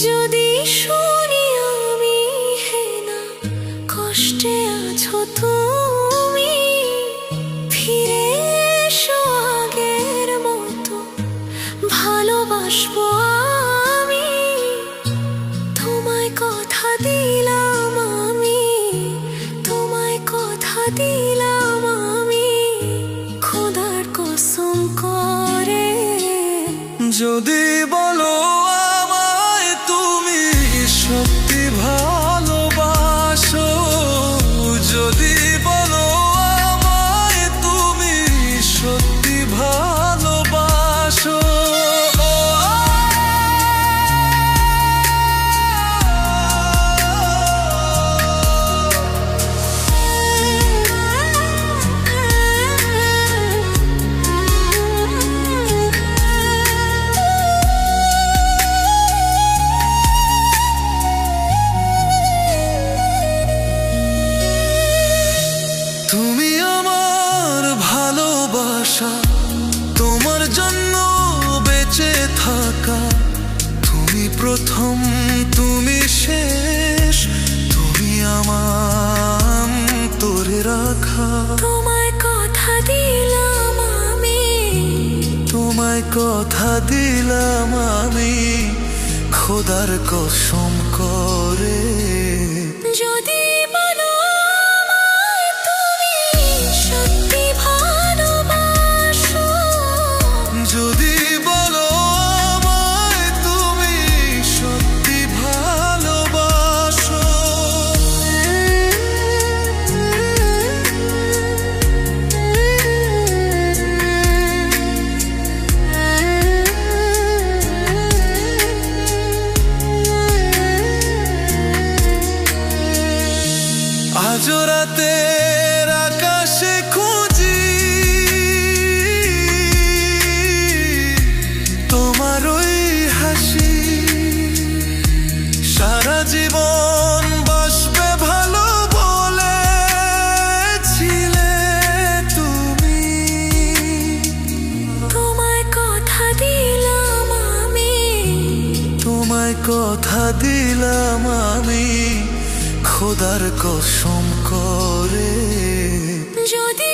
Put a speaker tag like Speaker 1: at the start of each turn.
Speaker 1: যদি শুনি আমি হে না কষ্টে আছো তুমি, ফিরে এসো আগের মতো ভালোবাসবো আমি। তোমায় কথা দিলাম আমি, তোমায় কথা দিলাম আমি, খোদার কসম করে।
Speaker 2: যদি বলো আমায় তুমি সত্যি ভালোবাসো, যদি বলো আমায় তুমি সত্যি ভালোবাসো, তুমি আমার ভালোবাসা, তোমার জন্য বেঁচে থাকা, তুমি প্রথম তুমি শেষ, তুমি আমার তোরে রাখা।
Speaker 1: তোমায় কথা দিলাম আমি,
Speaker 2: তোমায় কথা দিলাম আমি, খোদার কসম করে।
Speaker 1: যদি বলো আমায় তুমি সত্যি ভালোবাসো,
Speaker 2: যদি বলো আমায় তুমি সত্যি ভালোবাসো, আজ রাতের আকাশে খুঁজি তোমার ওই হাসি, সারা জীবন বাসবে ভালো বলেছিলে তুমি।
Speaker 1: তোমায় কথা দিলাম আমি,
Speaker 2: তোমায় কথা দিলাম আমি, খোদার কসম করে।
Speaker 1: যদি